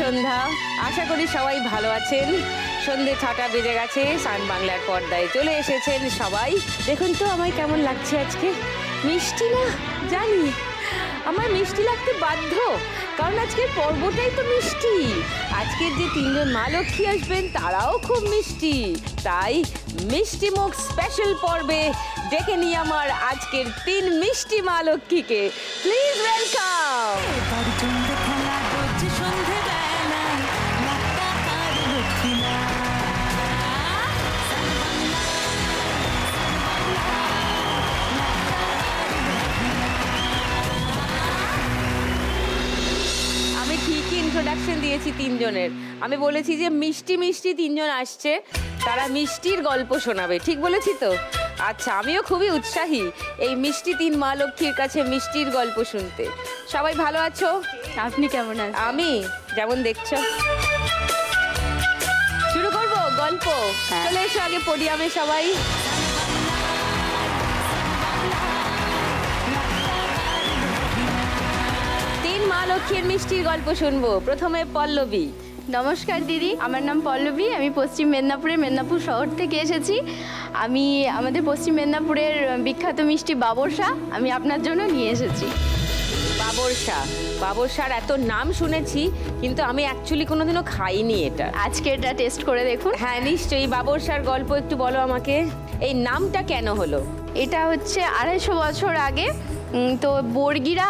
সন্ধ্যা, আশা করি সবাই ভালো আছেন। সন্ধ্যে 6টা বেজে গেছে, সান বাংলার পর্দায় চলে এসেছেন সবাই। দেখুন তো আমায় কেমন লাগছে আজকে। মিষ্টি না জানি, আমার মিষ্টি লাগতে বাধ্য, কারণ আজকের পর্বটাই তো মিষ্টি। আজকের যে 3 জন মা লক্ষ্মী আসবেন তারাও খুব মিষ্টি, তাই মিষ্টি মুখ স্পেশাল পর্বে ডেকে নিয়ে আমার আজকের 3 মিষ্টি মা লক্ষ্মীকে প্লিজ ওয়েলকাম। আমি ঠিকই ইন্ট্রোডাকশন দিয়েছি 3 জনের। আমি বলেছি যে মিষ্টি মিষ্টি 3 জন আসছে, তারা মিষ্টির গল্প শোনাবে, ঠিক বলেছি তো? আচ্ছা, আমিও খুবই উৎসাহী এই মিষ্টি 3 মা লক্ষ্মীর কাছে মিষ্টির গল্প শুনতে। সবাই ভালো আছো? আপনি কেমন আছেন? আমি যেমন দেখছো। শুরু করবো গল্প? চলে এসো আগে পোডিয়ামে সবাই। 3 মা লক্ষ্মীর মিষ্টির গল্প শুনবো। প্রথমে পল্লবী। নমস্কার দিদি, আমার নাম পল্লবী। আমি পশ্চিম মেদিনীপুরের মেদিনীপুর শহর থেকে এসেছি। আমি আমাদের পশ্চিম মেদিনীপুরের বিখ্যাত মিষ্টি বাবরশা আমি আপনার জন্য নিয়ে এসেছি। বাবরশা, বাবরশার এত নাম শুনেছি, কিন্তু আমি অ্যাকচুয়ালি কোনোদিনও খাইনি এটা। আজকে এটা টেস্ট করে দেখুন। হ্যাঁ নিশ্চয়ই। বাবরশার গল্প একটু বলো আমাকে, এই নামটা কেন হলো? এটা হচ্ছে 250 বছর আগে তো বর্গিরা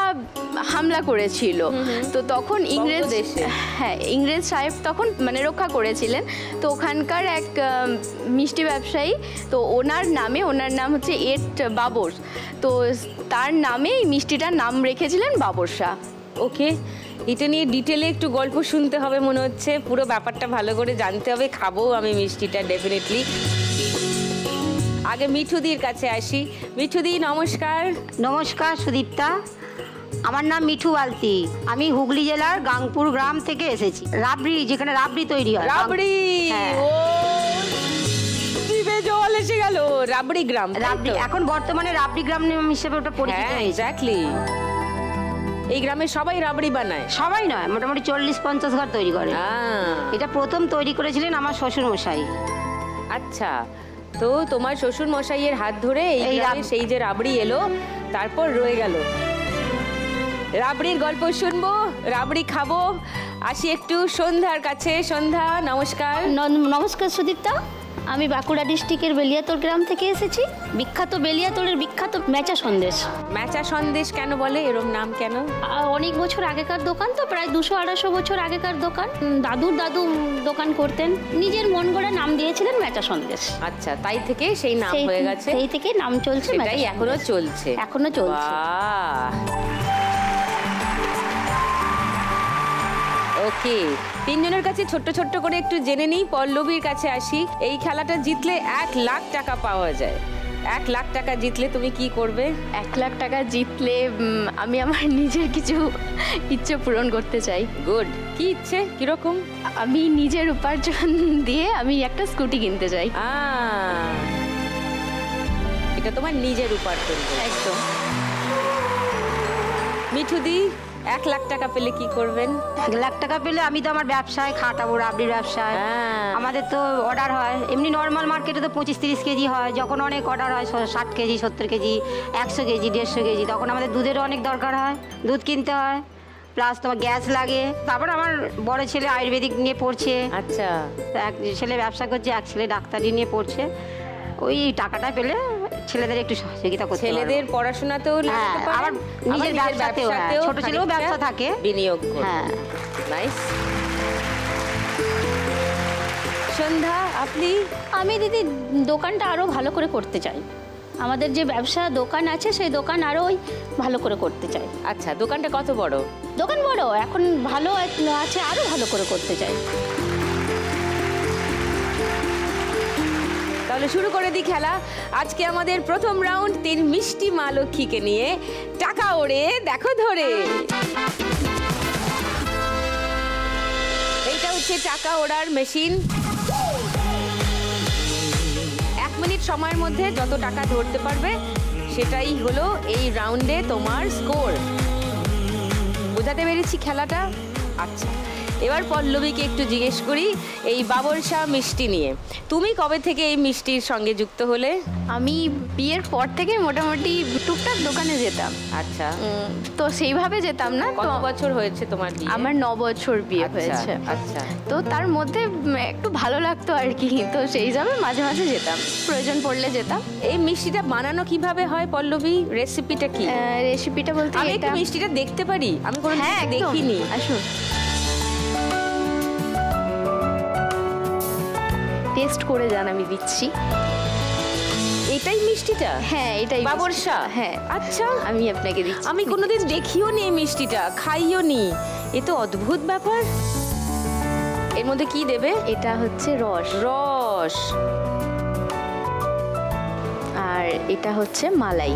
হামলা করেছিল, তো তখন ইংরেজ সাহেব তখন মানে রক্ষা করেছিলেন। তো ওখানকার এক মিষ্টি ব্যবসায়ী, তো ওনার নাম হচ্ছে এট বাবর, তো তার নামে এই মিষ্টিটার নাম রেখেছিলেন বাবরশা। ওকে, এটা নিয়ে ডিটেলে একটু গল্প শুনতে হবে মনে হচ্ছে, পুরো ব্যাপারটা ভালো করে জানতে হবে। খাবো আমি মিষ্টিটা ডেফিনেটলি। আগে মিঠুদির কাছে আসি। মিঠুদি নমস্কার। নমস্কার সুদীপ্তা, আমার নাম মিঠু বালতি। আমি হুগলি জেলার গাংপুর গ্রাম থেকে এসেছি। রাবড়ি, যেখানে রাবড়ি তৈরি হয়। রাবড়ি, ও জিভে জল এসে গেল। রাবড়ি গ্রাম, রাবড়ি এখন বর্তমানে রাবড়ি গ্রাম হিসেবে ওটা পরিচিত হয়েছে। এক্স্যাক্টলি। এই গ্রামে সবাই রাবড়ি বানায়? সবাই নয়, মোটামুটি 40-50 ঘর তৈরি করে। এটা প্রথম তৈরি করেছিলেন আমার শ্বশুর মশাই। আচ্ছা, তো তোমার শ্বশুর মশাইয়ের হাত ধরে এই গ্রামে সেই যে রাবড়ি এলো, তারপর রয়ে গেল। রাবড়ির গল্প শুনবো, রাবড়ি খাবো। আসি একটু সন্ধ্যার কাছে। সন্ধ্যা নমস্কার। নমস্কার সুদীপ্তা, আমি বাঁকুড়া ডিস্ট্রিক্টের বেলিয়াতোড় গ্রাম থেকে এসেছি। বিখ্যাত বেলিয়াতোড়ের বিখ্যাত মেচা সন্দেশ। মেচা সন্দেশ কেন বলে, এরম নাম কেন? অনেক বছর আগেকার দোকান, তো প্রায় 200-250 বছর আগেকার দোকান। দাদু দোকান করতেন, নিজের মন গড়া নাম দিয়েছিলেন মেচা সন্দেশ। আচ্ছা, তাই থেকে সেই নাম হয়ে গেছে। সেই থেকে নাম চলছে, সেটাই এখনো চলছে। এখনো চলছে। ওকে, 3 জনের কাছে ছোট্ট ছোট্ট করে একটু জেনে নিই। পল্লবীর কাছে আসি। এই খেলাটা জিতলে 1 লাখ টাকা পাওয়া যায়। 1 লাখ টাকা জিতলে তুমি কি করবে? 1 লাখ টাকা জিতলে আমি আমার নিজের কিছু ইচ্ছে পূরণ করতে চাই। গুড। কি ইচ্ছে, কিরকম? আমি নিজের উপার্জন দিয়ে আমি একটা স্কুটি কিনতে চাই। এটা তোমার নিজের উপার্জন? একদম। মিঠুদি, 1 লাখ টাকা পেলে কি করবেন? 1 লাখ টাকা পেলে আমি তো আমার ব্যবসায় খাটাবো, রাবড়ির ব্যবসায়। আমাদের তো অর্ডার হয়, এমনি নর্মাল মার্কেটে তো 25-30 কেজি হয়। যখন অনেক অর্ডার হয় 60 কেজি, 70 কেজি, 100 কেজি, 150 কেজি, তখন আমাদের দুধেরও অনেক দরকার হয়, দুধ কিনতে হয়, প্লাস তোমার গ্যাস লাগে। তারপর আমার বড় ছেলে আয়ুর্বেদিক নিয়ে পড়ছে। আচ্ছা, এক ছেলে ব্যবসা করছে, এক ছেলে ডাক্তারি নিয়ে পড়ছে। ওই টাকাটা পেলে ছেলেদের একটু সহযোগিতা করতে, ছেলেদের পড়াশোনাতেও আবার নিজের ব্যবসাতেও, ছোট ছেলেও ব্যবসা থাকে, বিনিয়োগ। হ্যাঁ, নাইস। সন্ধ্যা, আপনি? আমি দিদি দোকানটা আরও ভালো করে করতে চাই। আমাদের যে ব্যবসা দোকান আছে সেই দোকান আরও ভালো করে করতে চাই। আচ্ছা, দোকানটা কত বড়? দোকান বড়, এখন ভালো আছে, আরও ভালো করে করতে চাই। তাহলে শুরু করে দিই খেলা। আজকে আমাদের প্রথম রাউন্ড 3 মিষ্টি মা লক্ষ্মীকে নিয়ে। টাকা ওড়ে দেখো ধরে। এইটা হচ্ছে টাকা ওড়ার মেশিন। 1 মিনিট সময়ের মধ্যে যত টাকা ধরতে পারবে সেটাই হলো এই রাউন্ডে তোমার স্কোর। বোঝাতে পেরেছি খেলাটা? আচ্ছা, এবার পল্লবীকে একটু জিজ্ঞেস করি এই বাবরশা মিষ্টি নিয়ে। তুমি কবে থেকে এই মিষ্টির সঙ্গে যুক্ত হলে? আমি বিয়ের পর থেকে মোটামুটি টুকটাক দোকানে যেতাম। আচ্ছা, তো সেইভাবে যেতাম না। কত তো বছর হয়েছে তোমার বিয়ে? আমার 9 বছর বিয়ে হয়েছে। আচ্ছা, তো তার মধ্যে একটু ভালো লাগতো আর কি, তো সেই হিসাবে মাঝে মাঝে যেতাম, প্রয়োজন পড়লে যেতাম। এই মিষ্টিটা বানানো কিভাবে হয় পল্লবী? রেসিপিটা কি? রেসিপিটা বলতে আমি একটু মিষ্টিটা দেখতে পারি? আমি কোনো দেখিনি। আসুন, টেস্ট করে যান, আমি দিচ্ছি। এটাই মিষ্টিটা? হ্যাঁ, এটাই বাবরশা। হ্যাঁ, আচ্ছা, আমি আপনাকে দিচ্ছি। আমি কোনোদিন দেখিও নি এই মিষ্টিটা, খাইও নি। এ তো অদ্ভুত ব্যাপার। এর মধ্যে কি দেবে? এটা হচ্ছে রস, রস। আর এটা হচ্ছে মালাই।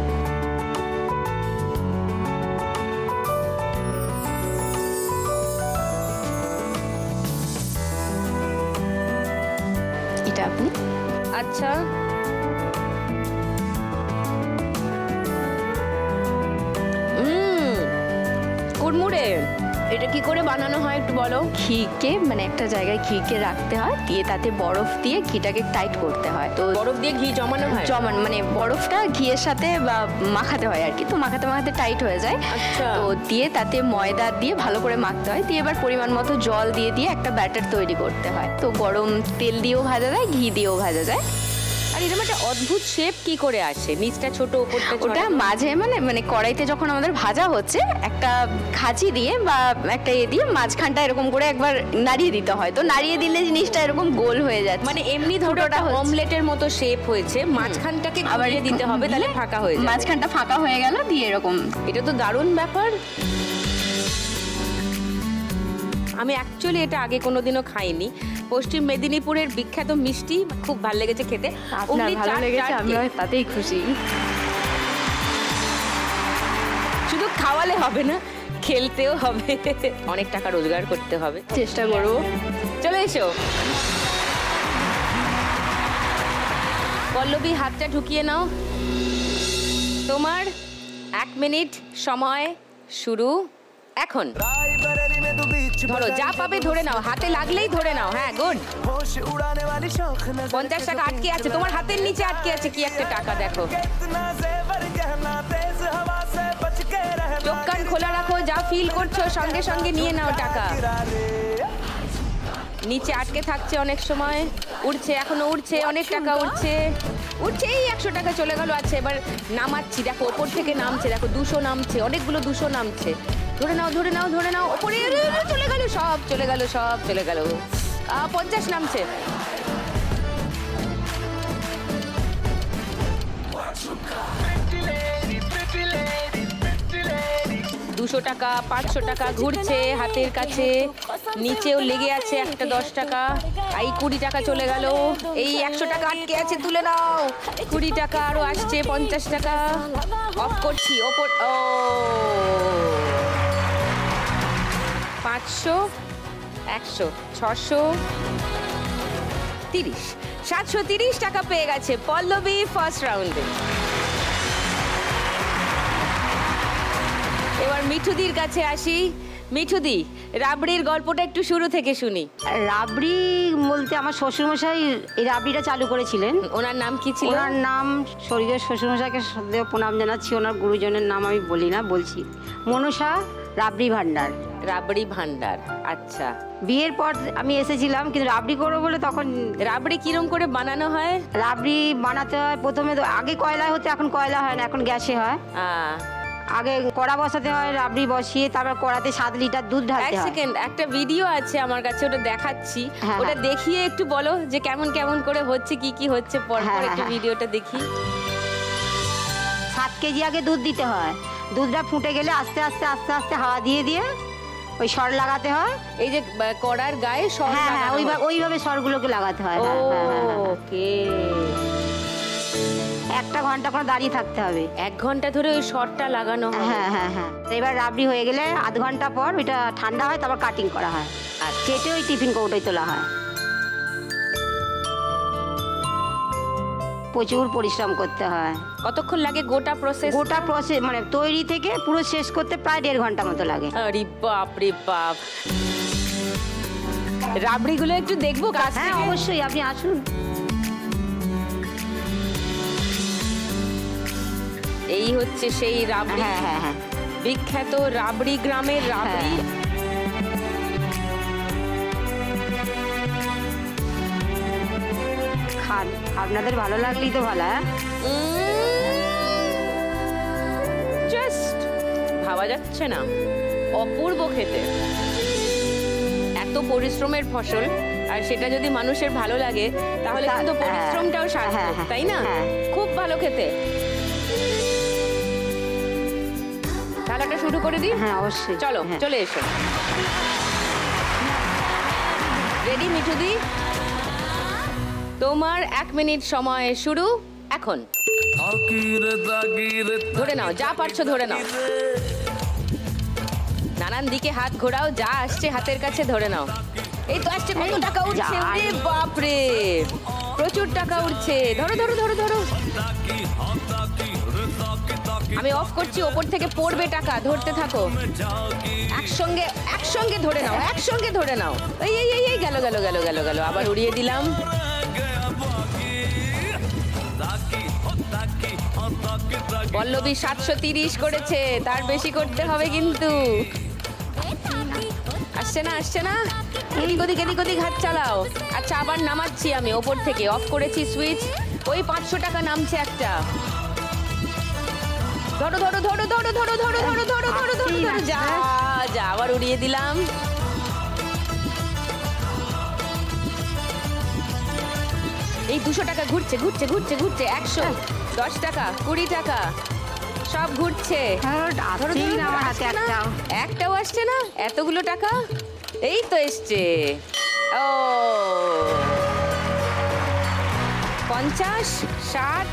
এটা আপনি। আচ্ছা, কুড়মুড়ে। এটা কি করে বানানো হয় একটু বলো। ঘিকে মানে একটা জায়গায় ঘিকে রাখতে হয়, দিয়ে তাতে বরফ দিয়ে ঘিটাকে টাইট করতে হয়। তো বরফ দিয়ে ঘি জমানো হয়? মানে বরফটা ঘিয়ের সাথে বা মাখাতে হয় আর কি। তো মাখাতে মাখাতে টাইট হয়ে যায়। আচ্ছা। তো দিয়ে তাতে ময়দা দিয়ে ভালো করে মাখতে হয়, দিয়ে এবার পরিমাণ মতো জল দিয়ে দিয়ে একটা ব্যাটার তৈরি করতে হয়। তো গরম তেল দিয়েও ভাজা যায়, ঘি দিয়েও ভাজা যায়। আর এরকম একটা অদ্ভুত শেপ কি করে আসে? নিচটা ছোট, উপরটা ছোট? ওটা মাঝে মানে কড়াইতে যখন আমাদের ভাজা হচ্ছে, একটা খাঁচি দিয়ে বা একটা দিয়ে মাঝখানটা এরকম করে একবার নাড়িয়ে দিতে হয়। তো নাড়িয়ে দিলে জিনিসটা এরকম গোল হয়ে যাচ্ছে। মানে এমনি ধরো ওটা অমলেটের মতো শেপ হয়েছে, মাঝখানটাকে আবার দিতে হবে, তাহলে ফাঁকা হয়ে যাবে। মাঝখানটা ফাঁকা হয়ে গেল, দিয়ে এরকম। এটা তো দারুণ ব্যাপার। আমি অ্যাকচুয়ালি এটা আগে কোনোদিনও খাইনি। পশ্চিম মেদিনীপুরের বিখ্যাত মিষ্টি, খুব ভালো লেগেছে খেতে। আপনার ভালো লেগেছে, আমিও তাতেই খুশি। শুধু খাওয়ালে হবে না, খেলতেও হবে, অনেক টাকা রোজগার করতে হবে। চেষ্টা করবো। চলে এসো পল্লবী, হাতটা ঢুকিয়ে নাও। তোমার 1 মিনিট সময় শুরু এখন। ধরো, যা পাবে ধরে নাও, হাতে লাগলেই ধরে নাও। হ্যাঁ, গুড। 50 টাকা আটকে আছে তোমার হাতের নিচে, আটকে আছে কি একটা টাকা। দেখো, চোখ কান খোলা রাখো, যা ফিল করছো সঙ্গে সঙ্গে নিয়ে নাও টাকা। নিচে আটকে থাকছে অনেক সময়, উঠছে, এখনো উঠছে, অনেক টাকা উঠছে, উঠছে। এই 100 টাকা চলে গেল। আছে, এবার নামাচ্ছি, দেখো ওপর থেকে নামছে, দেখো 200 নামছে, অনেকগুলো 200 নামছে। ধরে নাও, ধরে নাও, ধরে নাও, ওপরে চলে গেল, সব চলে গেল, সব চলে গেল। 50 নামছে। $200 টাকা, 500 টাকা ঘুরছে হাতের কাছে, নিচেও লেগে আছে একটা 10 টাকা। এই 20 টাকা চলে গেল। এই 100 টাকা আটকে আছে, তুলে নাও। 20 টাকা আরো আসছে, 50 টাকা। অফ করছি, ওপর। ও, 500, 100, 600, 30, 730 টাকা পেয়ে গেছে পল্লবী ফার্স্ট রাউন্ডে। এবার মিঠুদির কাছে আসি। মিঠুদি, রাবড়ির গল্পটা একটু শুরু থেকে শুনি। রাবড়ি বলতে আমার শ্বশুরমশাই এই রাবড়িটা চালু করেছিলেন। ওনার নাম কি ছিল? ওনার নাম, স্বর্গীয় শ্বশুরমশাইকে সদ্য প্রণাম জানাচ্ছি, ওনার গুরুজনের নাম আমি বলি না, বলছি মনসা রাবড়ি ভান্ডার। রাবড়ি ভান্ডার, আচ্ছা। বিয়ের পর আমি এসেছিলাম, কিন্তু রাবড়ি করবো বলে তখন। রাবড়ি কিরম করে বানানো হয়? রাবড়ি বানাতে হয় প্রথমে, তো আগে কয়লায় হতো, এখন কয়লা হয় না, এখন গ্যাসে হয়। আগে কড়া বসাতে হয়, রাবড়ি বসিয়ে তারপর কড়াতে 7 লিটার দুধ ঢালতে হয়। সেকেন্ড, একটা ভিডিও আছে আমার কাছে, ওটা দেখাচ্ছি। হ্যাঁ, ওটা দেখিয়ে একটু বলো যে কেমন কেমন করে হচ্ছে, কি কি হচ্ছে, পরপর একটু ভিডিওটা দেখি। 7 কেজি আগে দুধ দিতে হয়। দুধটা ফুটে গেলে আস্তে আস্তে আস্তে আস্তে হাওয়া দিয়ে দিয়ে ওই সর লাগাতে হয়। এই যে কড়ার গায়ে সর লাগানো হয়? ওইভাবে সরগুলোকে লাগাতে হয়। ওকে। 1 ঘন্টা করে দাঁড়িয়ে থাকতে হবে। 1 ঘন্টা ধরে ওই সরটা লাগানো হয়? হ্যাঁ হ্যাঁ হ্যাঁ। এবার রাবড়ি হয়ে গেলে আধ ঘন্টা পর ওইটা ঠান্ডা হয়, তারপর কাটিং করা হয়, আর কেটে ওই টিফিন কৌটোয় তোলা হয়। প্রচুর পরিশ্রম করতে হয়। কতক্ষণ লাগে গোটা প্রসেস? গোটা প্রসেস মানে তৈরি থেকে পুরো শেষ করতে প্রায় 1.5 ঘন্টা মতো লাগে। আরে বাপ রে বাপ। রাবড়িগুলো একটু দেখবো কাছ হ্যাঁ থেকে? অবশ্যই, আপনি আসুন। এই হচ্ছে সেই রাবড়ি, হ্যাঁ হ্যাঁ হ্যাঁ বিখ্যাত রাবড়ি গ্রামের রাবড়ি। খান, আপনাদের ভালো লাগলেই তো ভালো। হ্যাঁ জাস্ট ভাবা যাচ্ছে না, অপূর্ব খেতে। এত পরিশ্রমের ফসল, আর সেটা যদি মানুষের ভালো লাগে তাহলে কিন্তু পরিশ্রমটাও সার্থক, তাই না? খুব ভালো খেতে। খেলাটা শুরু করে দিই? হ্যাঁ অবশ্যই, চলো হ্যাঁ। চলে এসো। রেডি মিঠুদি? তোমার 1 মিনিট সময় শুরু এখন। ধরে নাও, যা পারছো ধরে নাও। নানান দিকে হাত ঘোরাও, যা আসছে হাতের কাছে ধরে নাও। এই তো আসছে, কত টাকা উঠছে! ওরে বাপরে, প্রচুর টাকা উঠছে। ধরো ধরো ধরো ধরো, আমি অফ করছি, ওপর থেকে পড়বে টাকা, ধরতে থাকো। একসঙ্গে একসঙ্গে ধরে নাও, একসঙ্গে ধরে নাও। এই এই এই এই, গেল গেল গেল গেল গেল, আবার উড়িয়ে দিলাম। পল্লবী 730 করেছে, তার বেশি করতে হবে কিন্তু। আসছে না, আসছে না, এদিক ওদিক এদিক ওদিক হাত চালাও। আচ্ছা, আবার নামাচ্ছি আমি ওপর থেকে, অফ করেছি সুইচ। ওই 500 টাকা নামছে একটা। ধরো ধরো ধরো ধরো ধরো ধরো ধরো ধরো ধরো ধরো ধরো, যা যা, আবার উড়িয়ে দিলাম। এই 200 টাকা ঘুরছে ঘুরছে ঘুরছে ঘুরছে, 100, 10 টাকা, 20 টাকা, সব ঘুরছে। একটাও আসছে না, এতগুলো টাকা। এই তো এসছে। ও 50, 60,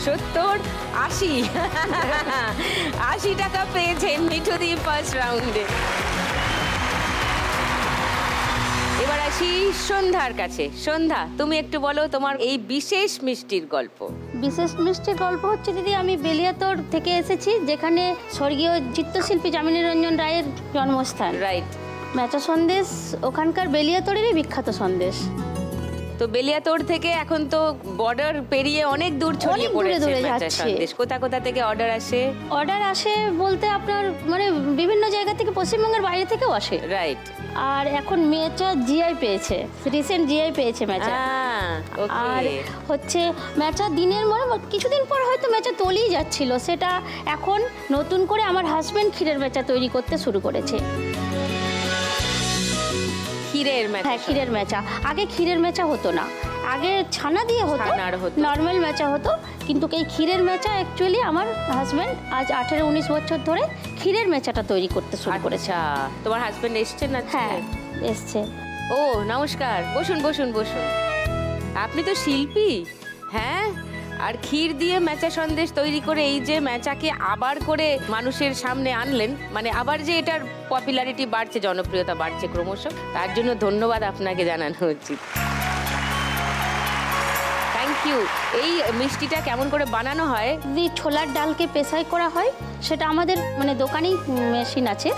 70, 80 80 টাকা পেয়েছেন মিঠুদি ফার্স্ট রাউন্ডে। এবার আসি সন্ধ্যার কাছে। সন্ধ্যা, তুমি একটু বলো তোমার এই বিশেষ মিষ্টির গল্প। বিশেষ মিষ্টির গল্প হচ্ছে দিদি, আমি বেলিয়াতোর থেকে এসেছি, যেখানে স্বর্গীয় চিত্রশিল্পী যামিনী রঞ্জন রায়ের জন্মস্থান। রাইট। মেচা সন্দেশ ওখানকার বেলিয়াতোরেরই বিখ্যাত সন্দেশ। তো বেলিয়াতোড় থেকে এখন তো বর্ডার পেরিয়ে অনেক দূর ছড়িয়ে পড়েছে মেচা সন্দেশ। কোথা কোথা থেকে অর্ডার আসে? অর্ডার আসে বলতে আপনার মানে বিভিন্ন জায়গা থেকে, পশ্চিমবঙ্গের বাইরে থেকেও আসে। রাইট। আর এখন মেচা জিআই পেয়েছে, রিসেন্ট জিআই পেয়েছে মেচা। আর হচ্ছে মেচা দিনের মানে কিছুদিন পর হয়তো মেচা তলিয়ে যাচ্ছিল, সেটা এখন নতুন করে আমার হাজবেন্ড ক্ষীরের মেচা তৈরি করতে শুরু করেছে। ক্ষীরের মেচা? হ্যাঁ, ক্ষীরের মেচা। আগে ক্ষীরের মেচা হতো না, আগে ছানা দিয়ে হতো, নর্মাল মেচা হতো। কিন্তু এই ক্ষীরের মেচা অ্যাকচুয়ালি আমার হাজবেন্ড আজ 18-19 বছর ধরে ক্ষীরের মেচাটা তৈরি করতে শুরু করেছে। তোমার হাজবেন্ড এসছেন না? হ্যাঁ এসছে। ও নমস্কার, বসুন বসুন বসুন। আপনি তো শিল্পী। হ্যাঁ, আর ক্ষীর দিয়ে মেচা সন্দেশ তৈরি করে এই যে মেচাকে আবার করে মানুষের সামনে আনলেন, মানে আবার যে এটার পপুলারিটি বাড়ছে, জনপ্রিয়তা বাড়ছে ক্রমশ, তার জন্য ধন্যবাদ আপনাকে জানানো উচিত। Thank you. এই মিষ্টিটা কেমন করে বানানো হয়? ছোলার ডালকে পেশাই করা হয়, সেটা আমাদের মানে দোকানেই মেশিন আছে,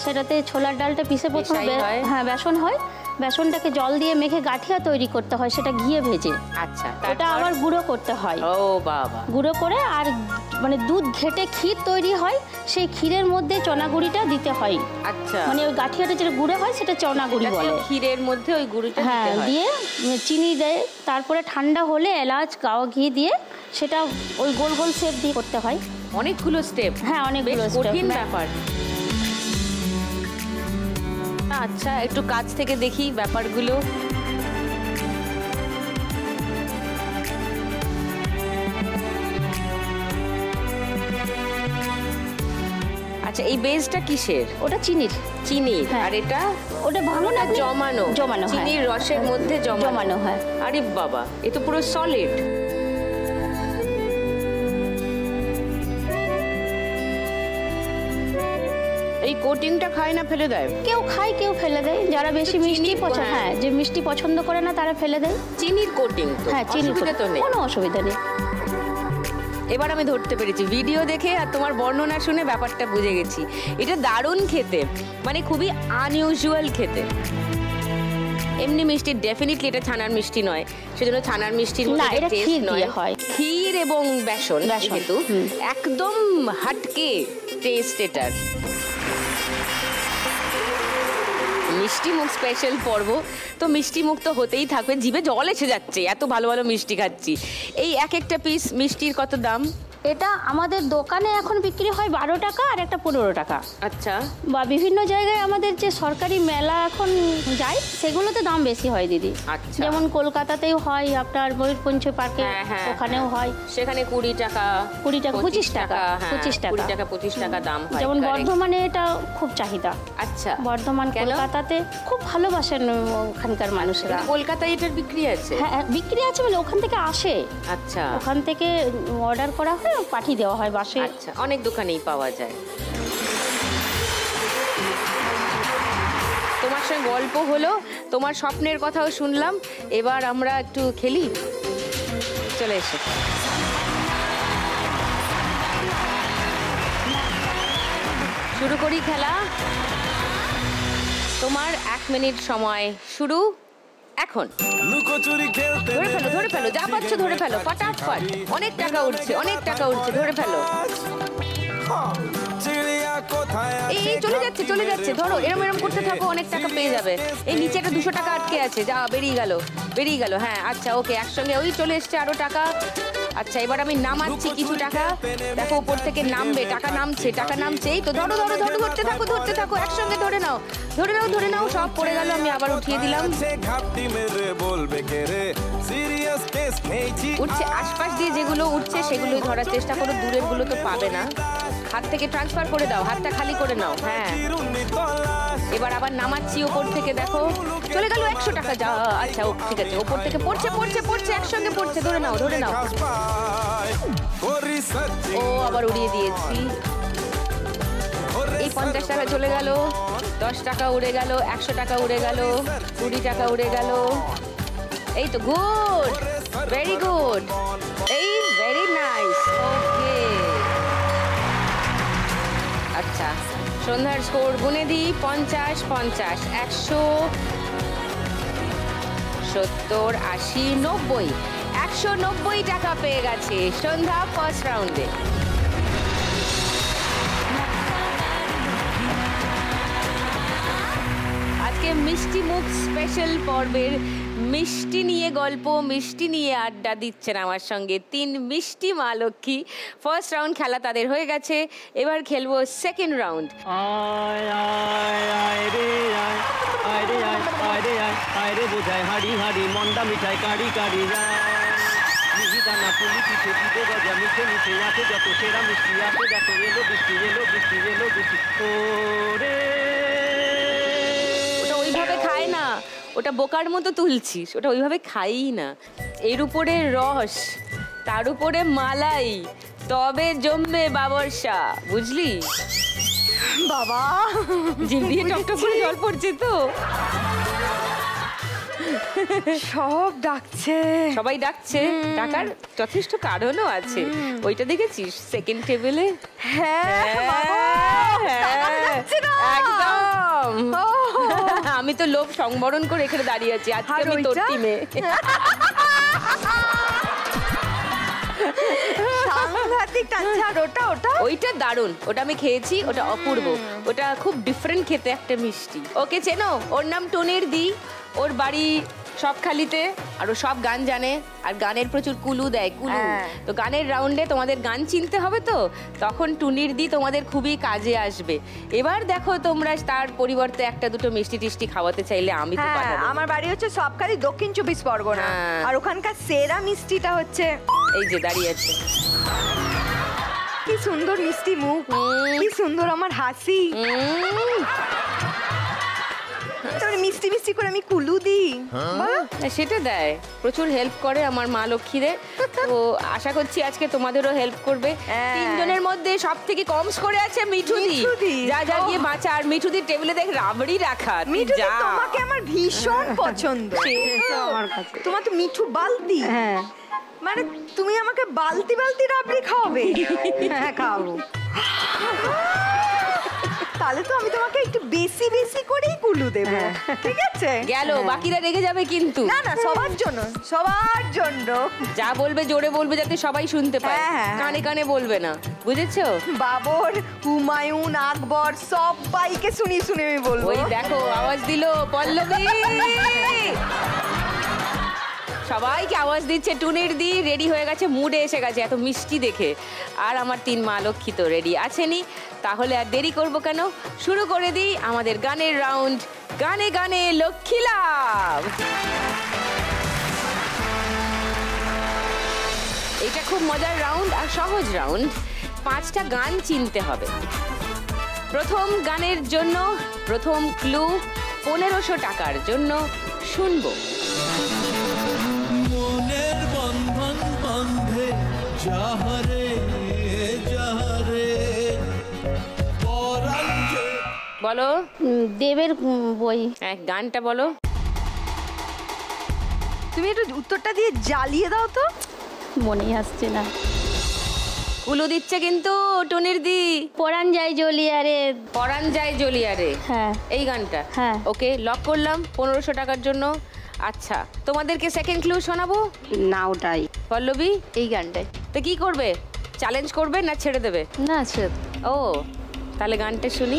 সেটাতে ছোলার ডালটা পিষে প্রথমে হ্যাঁ বেসন হয়, বেসনটাকে জল দিয়ে মেখে গাঠিয়া তৈরি করতে হয়, সেটা ঘিয়ে ভেজে। আচ্ছা, ওটা আবার গুঁড়ো করতে হয়। ও বাবা। গুঁড়ো করে আর মানে দুধ ঘেটে ক্ষীর তৈরি হয়, সেই ক্ষীরের মধ্যে চনাগুড়িটা দিতে হয়। আচ্ছা, মানে ওই গাঠিয়াটা যেটা গুঁড়ো হয় সেটা চনাগুড়ি বলে। ক্ষীরের মধ্যে ওই গুঁড়িটা হ্যাঁ দিয়ে চিনি দেয়, তারপরে ঠান্ডা হলে এলাচ গাওয়া ঘি দিয়ে সেটা ওই গোল গোল শেপ দিয়ে করতে হয়। অনেকগুলো স্টেপ। হ্যাঁ অনেকগুলো কঠিন ব্যাপার। আচ্ছা, একটু কাছ থেকে দেখি ব্যাপারগুলো। আচ্ছা, এই বেসটা কিসের? ওটা চিনির। চিনির। আর এটা? ওটা ভাঙানো জমানো। জমানো চিনির রসের মধ্যে জমানো হয়। আরে বাবা, এ তো পুরো সলিড। এই কোটিংটা খায় না ফেলে দেয়? কেউ খায়, কেউ ফেলে দেয়। যারা বেশি মিষ্টি পছন্দ, হ্যাঁ যে মিষ্টি পছন্দ করে না তারা ফেলে দেয়। চিনির কোটিং তো? হ্যাঁ চিনির কোটিং, কোনো অসুবিধা নেই। এবার আমি ধরতে পেরেছি, ভিডিও দেখে আর তোমার বর্ণনা শুনে ব্যাপারটা বুঝে গেছি। এটা দারুণ খেতে, মানে খুবই আনইউজুয়াল খেতে। এমনি মিষ্টি ডেফিনেটলি এটা ছানার মিষ্টি নয়, সেজন্য ছানার মিষ্টির মতো না, এটা টেস্ট ক্ষীর নয়। দিয়ে হয়। ক্ষীর এবং বেসন যেহেতু একদম হাটকে টেস্ট এটার। মিষ্টি মুখ স্পেশাল পর্ব, তো মিষ্টি মুখ তো হতেই থাকবে, জিভে জল এসে যাচ্ছে, এত ভালো ভালো মিষ্টি খাচ্ছি। এই এক একটা পিস মিষ্টির কত দাম? এটা আমাদের দোকানে এখন বিক্রি হয় 12 টাকা আর একটা 15 টাকা। আচ্ছা, বা বিভিন্ন জায়গায় আমাদের যে সরকারি মেলা এখন যায় সেগুলোতে দাম বেশি হয় দিদি। আচ্ছা। যেমন কলকাতাতেও হয়, আপনার ময়ূরপঞ্চ পার্কে ওখানেও হয়, সেখানে 20 টাকা 25 টাকা 25 টাকা 25 টাকা দাম হয়। যেমন correct। বর্ধমানে এটা খুব চাহিদা। আচ্ছা, বর্ধমান কেন? কলকাতাতে খুব ভালোবাসেন ওখানকার মানুষেরা। কলকাতায় এটার বিক্রি আছে? হ্যাঁ, বিক্রি আছে, মানে ওখান থেকে আসে, আচ্ছা ওখান থেকে অর্ডার করা হয়, পাঠিয়ে দেওয়া হয় বাসে। আচ্ছা, অনেক দোকানেই পাওয়া যায়। তোমার সঙ্গে গল্প হলো, তোমার স্বপ্নের কথাও শুনলাম, এবার আমরা একটু খেলি, চলে এসো। শুরু করি খেলা। তোমার 1 মিনিট সময় শুরু এখন। ধরে ফেলো, যা পাচ্ছ ধরে ফেলো, ফটাফট। অনেক টাকা উঠছে, অনেক টাকা উঠছে, ধরে ফেলো। এই চলে যাচ্ছে, ধরো, এরম করতে থাকো, অনেক টাকা পেয়ে যাবে। এই নিচে একটা 200 টাকা আটকে আছে, যা বেরিয়ে গেল। হ্যাঁ, আচ্ছা, ওকে, একসঙ্গে ওই চলে এসছে আরো টাকা। আচ্ছা, এবার আমি নামাচ্ছি কিছু টাকা, দেখো উপর থেকে নামবে, টাকা নামছে। এই তো, ধরো, ধরতে থাকো, একসঙ্গে ধরে নাও, সব পড়ে গেল, আমি আবার উঠিয়ে দিলাম। উঠছে, আশপাশ দিয়ে যেগুলো উঠছে সেগুলোই ধরার চেষ্টা করো, দূরের গুলো তো পাবে না। হাত থেকে ট্রান্সফার করে দাও, হাতটা খালি করে নাও। হ্যাঁ, এবার আবার নামাচ্ছি ওপর থেকে, দেখো চলে গেল 100 টাকা। যা, আচ্ছা, ঠিক আছে, ওপর থেকে পড়ছে, একসঙ্গে পড়ছে, ধরে নাও। ও, আবার উড়িয়ে দিয়েছি। এই 50 টাকা চলে গেল, 10 টাকা উড়ে গেল, 100 টাকা উড়ে গেল, 20 টাকা উড়ে গেল। এই তো, গুড, ভেরি গুড, এই ভেরি নাইস, ওকে। আচ্ছা, সন্ধ্যার স্কোর গুনে দিই, 50, 100, 70, 80, 90, 190 টাকা পেয়ে গেছে সন্ধ্যা ফার্স্ট রাউন্ডে। আজকে মিষ্টি মুখ স্পেশাল পর্বের মিষ্টি নিয়ে গল্প, মিষ্টি নিয়ে আড্ডা দিচ্ছেন আমার সঙ্গে 3 মিষ্টি মা লক্ষ্মী। ফার্স্ট রাউন্ড খেলা তাদের হয়ে গেছে, এবার খেলবো সেকেন্ড রাউন্ড। বোঝায় হাড়ি হাড়ি মন্ডা মিঠাই কাড়ি কাড়ি দানা পুলি পিঠে পিঠে গজা মিঠে মিঠে আছে যত সেরা মিষ্টি আছে যত এলো বৃষ্টি ওরে। ওটা ওইভাবে খায় না, ওটা বোকার মতো তুলছিস, ওটা ওইভাবে খাই না। এর উপরে রস, তার উপরে মালাই, তবে জমবে বাবরসা, বুঝলি? বাবা, জিভ দিয়ে টকটক করে জল পড়ছে তো। সব ডাকছে, সবাই ডাকছে, ডাকার যথেষ্ট কারণও আছে। ওইটা দেখেছিস সেকেন্ড টেবিলে? একদম, আমি তো লোভ সংবরণ করে এখানে দাঁড়িয়ে আছি, আজকে আমি তোর টিমে। ওইটা দারুণ, ওটা আমি খেয়েছি, ওটা অপূর্ব, ওটা খুব ডিফারেন্ট খেতে একটা মিষ্টি। ওকে চেনো? ওর নাম টুনির দি, ওর বাড়ি সবখালিতে, আর ও সব গান জানে, আর গানের প্রচুর কুলু দেয়, কুলু। তো গানের রাউন্ডে তোমাদের গান চিনতে হবে, তো তখন টুনির দি তোমাদের খুবই কাজে আসবে। এবার দেখো তোমরা তার পরিবর্তে একটা দুটো মিষ্টি টিষ্টি খাওয়াতে চাইলে আমি তো পারবো। আমার বাড়ি হচ্ছে সবখালি দক্ষিণ 24 পরগনা, আর ওখানকার সেরা মিষ্টিটা হচ্ছে এই যে দাঁড়িয়ে আছে। কি সুন্দর মিষ্টি মুখ, কি সুন্দর আমার হাসি, তারপরে মিষ্টি মিষ্টি করে আমি কুলু দিই। সেটা দেয়, প্রচুর হেল্প করে আমার মা লক্ষ্মীদের। তো আশা করছি আজকে তোমাদেরও হেল্প করবে। 3 জনের মধ্যে সব থেকে কম স্কোরে আছে মিঠুদি। যা যা গিয়ে বাঁচা, আর মিঠুদির টেবিলে দেখ রাবড়ি রাখা। মিঠুদি, তোমাকে আমার ভীষণ পছন্দ। তোমার তো মিঠু বালতি, মানে তুমি আমাকে বালতি বালতি রাবড়ি খাওয়াবে? হ্যাঁ, খাওয়াবো। তাহলে তো আমি তোমাকে একটু বেশি বেশি করেই কুলু দেব, ঠিক আছে? গেল, বাকিরা রেগে যাবে কিন্তু। না না, সবার জন্য, সবার জন্য। যা বলবে জোরে বলবে যাতে সবাই শুনতে পায়, কানে কানে বলবে না, বুঝেছো? বাবর, হুমায়ুন, আকবর সবাইকে শুনিয়ে শুনিয়ে আমি বলবো। ওই দেখো আওয়াজ দিল পল্লবী, সবাইকে আওয়াজ দিচ্ছে। টুনির দি রেডি হয়ে গেছে, মুডে এসে গেছে এত মিষ্টি দেখে। আর আমার 3 মা লক্ষ্মী তো রেডি আছেনই, তাহলে আর দেরি করব কেন, শুরু করে দিই আমাদের গানের রাউন্ড, গানে গানে লক্ষ্মী লাভ। এটা খুব মজার রাউন্ড আর সহজ রাউন্ড। 5টা গান চিনতে হবে। প্রথম গানের জন্য প্রথম ক্লু 1500 টাকার জন্য শুনবো। মনের বন্ধন বন্ধে যাহারে যাহারে পরাঞ্জে। বলো দেবের বই। গানটা বলো। তুমি একটু উত্তরটা দিয়ে জ্বালিয়ে দাও তো। মনেই আসছে না। কুলু দিচ্ছে কিন্তু টুনির দি। পরাণ যায় জ্বলিয়ারে। পরাণ যায় জ্বলিয়ারে, হ্যাঁ এই গানটা। হ্যাঁ। ওকে, লক করলাম 1500 টাকার জন্য। আচ্ছা, তোমাদেরকে সেকেন্ড ক্লু শোনাবো। না ওটাই। পল্লবী, এই গানটাই। তো কি করবে, চ্যালেঞ্জ করবে না ছেড়ে দেবে? না ছেড়ে ও, তাহলে গানটা শুনি।